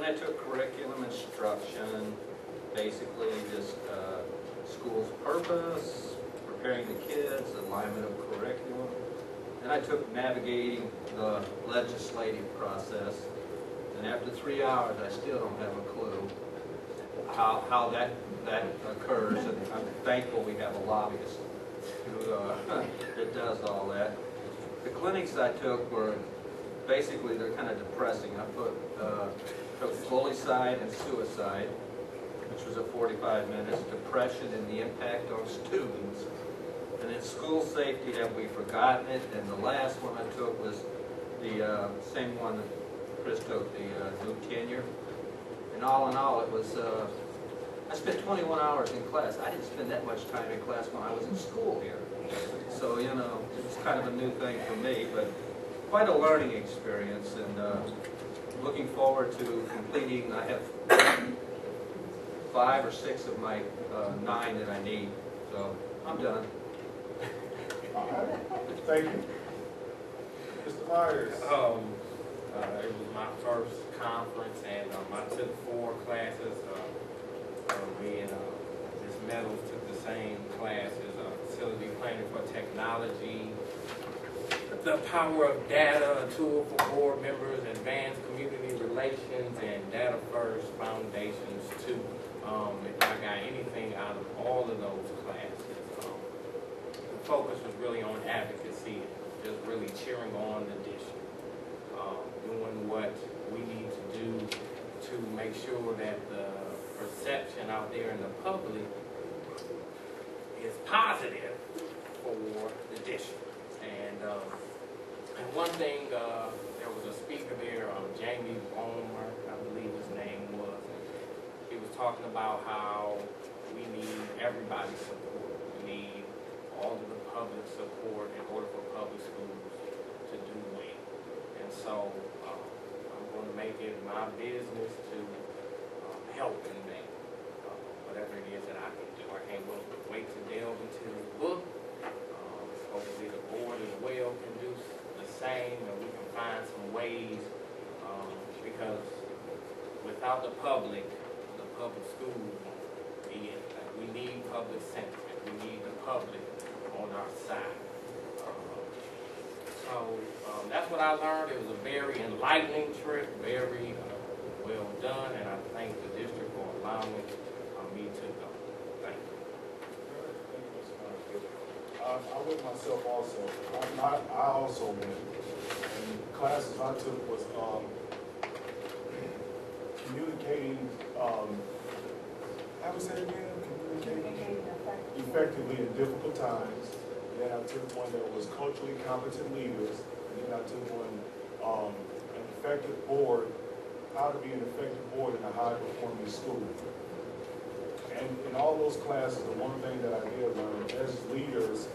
I took curriculum instruction, basically just school's purpose, preparing the kids, alignment of curriculum. Then I took navigating the legislative process. And after 3 hours, I still don't have a clue how that occurs. And I'm thankful we have a lobbyist who that does all that. The clinics I took were basically, they're kind of depressing. I took bullycide and suicide, which was at 45 minutes, depression and the impact on students. And then school safety, have we forgotten it? And the last one I took was the same one that Chris took, the new tenure. And all in all, it was, I spent 21 hours in class. I didn't spend that much time in class when I was in school here. So, you know, it was kind of a new thing for me, but quite a learning experience. And looking forward to completing, I have 5 or 6 of my 9 that I need. So, I'm done. All right. Thank you. Mr. Myers. It was my first conference, and I took 4 classes. Me and Ms. Meadows took the same classes: facility planning for technology, the power of data, a tool for board members, advanced community relations, and data first foundations too. If I got anything out of all of those classes, the focus was really on advocacy, just really cheering on the district, doing what we need to do to make sure that the perception out there in the public is positive for the district. And one thing, there was a speaker there, Jamie Bomer, I believe his name was. He was talking about how we need everybody's support. We need all of the public support in order for public schools to do well. And so I'm going to make it my business to help in that, whatever it is that I can do. I can't wait to delve into the book. Hopefully the board as well can do the same, and we can find some ways, because without the public schools won't be it. We need public sentiment. We need the public on our side. So that's what I learned. It was a very enlightening trip, very well done, and I thank the district for allowing me to go. Thank you. I went myself also. I also went. And the classes I took was communicating, how was that again? Communicating effectively in difficult times. And then I took one that was culturally competent leaders. And then I took one, an effective board, how to be an effective board in a high-performing school. And in all those classes, the one thing that I did learn as leaders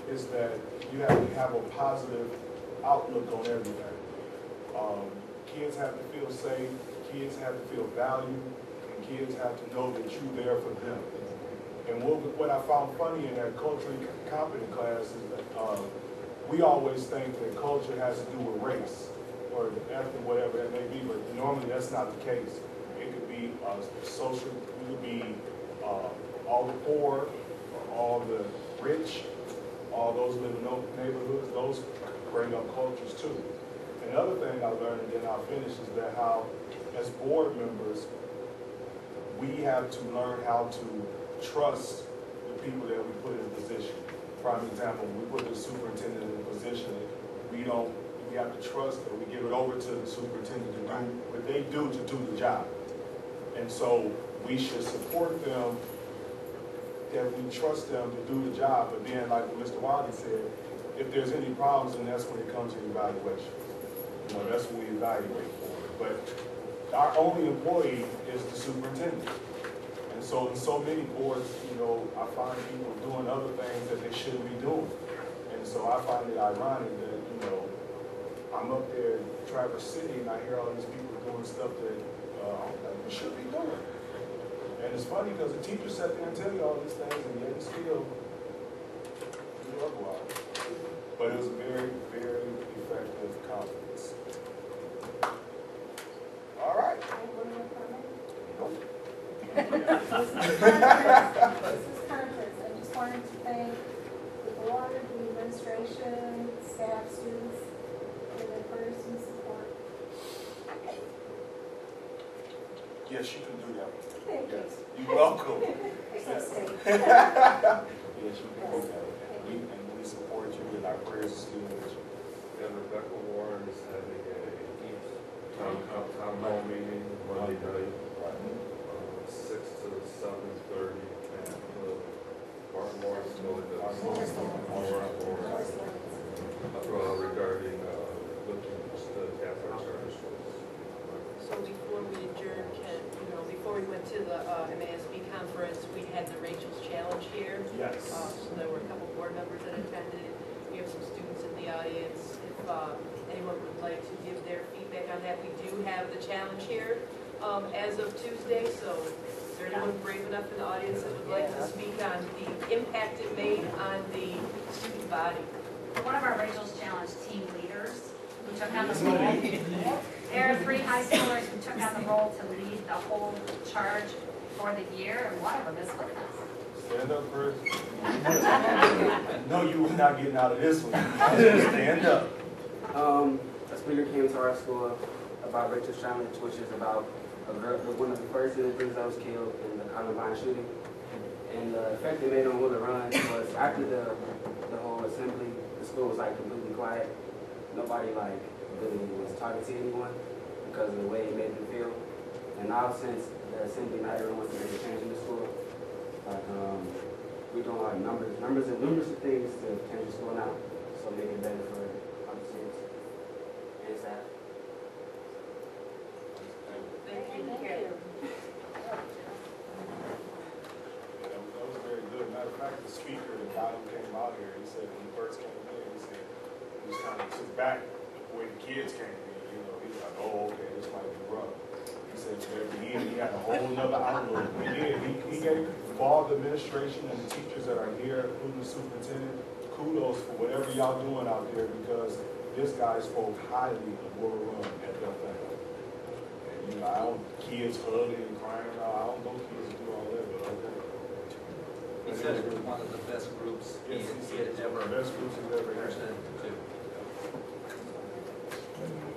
is that you have to have a positive outlook on everything. Kids have to feel safe, kids have to feel valued, and kids have to know that you're there for them. And what I found funny in that culturally competent class is that we always think that culture has to do with race or ethnic, whatever that may be, but normally that's not the case. It could be social, it could be all the poor, all the rich, all those live in those neighborhoods, those bring up cultures too. Another thing I learned, and then I'll finish, is that how, as board members, we have to learn how to trust the people that we put in a position. Prime example, we put the superintendent in a position, we have to trust that we give it over to the superintendent to do what they do to do the job. And so we should support them, that we trust them to do the job. But then, like Mr. Wiley said, if there's any problems, then that's when it comes to evaluation. You know, that's what we evaluate for. But our only employee is the superintendent. And so in so many boards, you know, I find people doing other things that they shouldn't be doing. And so I find it ironic that, you know, I'm up there in Traverse City and I hear all these people doing stuff that we should be doing. And it's funny because the teachers sit there and tell you all these things and yet still do otherwise. But it was a very, very effective conference. All right. conference. I just wanted to thank the board, the administration, staff, students, for their prayers and support. Yes, you can do that. Thank you. Yes, you're welcome. So safe. Yes, you can do that. And we support you in our prayers still with you. And Rebecca Warren is having a town hall meeting Monday night, 6 to 7:30 at the Martin Lawrence Building. Regarding looking to tap our charter schools. So before we adjourn, Ken, before we went to the MASB conference, we had the Rachel's Challenge here. Yes. So there were a couple board members that attended. We have some students in the audience. If anyone would like to give their feedback on that, we do have the challenge here as of Tuesday. So is there anyone brave enough in the audience that would like to speak on the impact it made on the student body? One of our Rachel's Challenge team leaders who took on the role. There are 3 high schoolers who took on the role to lead the whole charge for the year, and one of them is with us. Stand up, Chris. No, you were not getting out of this one. Stand up. A speaker came to our school about Rachel's Challenge, which is about one of the first individuals that was killed in the Columbine shooting. And the effect it made on Will Run was after the whole assembly, the school was like completely quiet. Nobody really was talking to anyone because of the way it made them feel. And now since the assembly, not everyone wants to make a change in the school. We're doing like numbers of things to change the school now, so make it better for our students and staff. Thank you. That was very good. Matter of fact, the speaker, the guy who came out here, he said when he first came in, he said he was kind of took back when the kids came in. He was like, oh, okay, this might be rough. He said he had a whole nother outlook. He gave all the administration and the teachers that are here, including the superintendent, kudos for whatever y'all doing out there, because this guy spoke highly of Will Run at that thing. And I don't kids hugging and crying. I don't know kids do all that, but okay. He said it was one of the best groups he had ever Best groups he's ever had. presented to.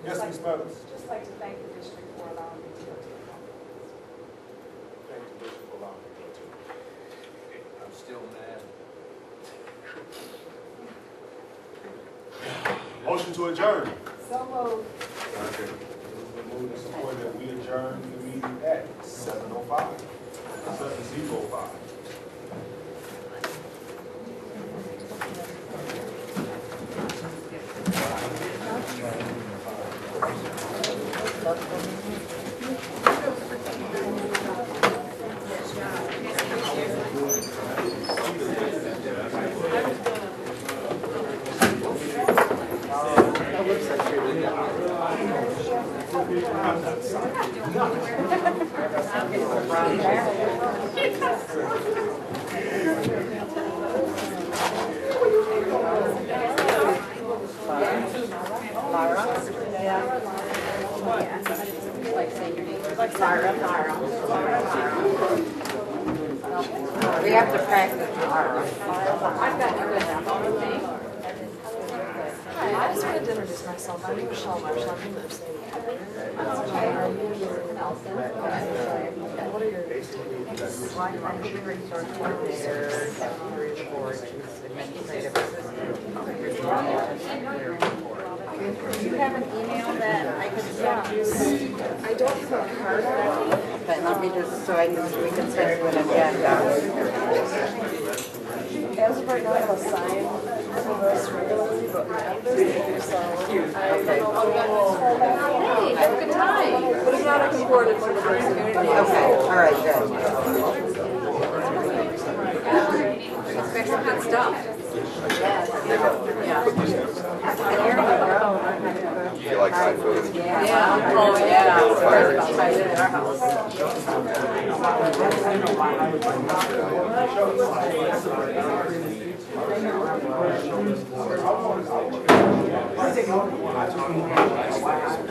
Yes, Ms. Meadows. Just like to thank the district for allowing me to go to the conference. Thank you, Bishop, for allowing me to go to. I'm still mad. Motion to adjourn. So moved. Okay. It's been moved and supported that we adjourn the meeting at 7:05. 7:05. We have to practice tomorrow. Hi, I just wanted to introduce myself. I'm Michelle Marshall. I'm from the What are your Human resource coordinator, secretary of the board, administrative assistant. Do you have an email that I could send you? I don't have a card ready. But let me just, so we can send you an agenda. As of right now, I have a sign for this regularly, but I'm busy, so I don't know if I'll hey, have a good time. But if not, I can forward it to the community. Okay, all right, good. Expect some good stuff. Yeah. Do you like Thai food? Yeah. Oh, yeah. We're about to try it at our house. I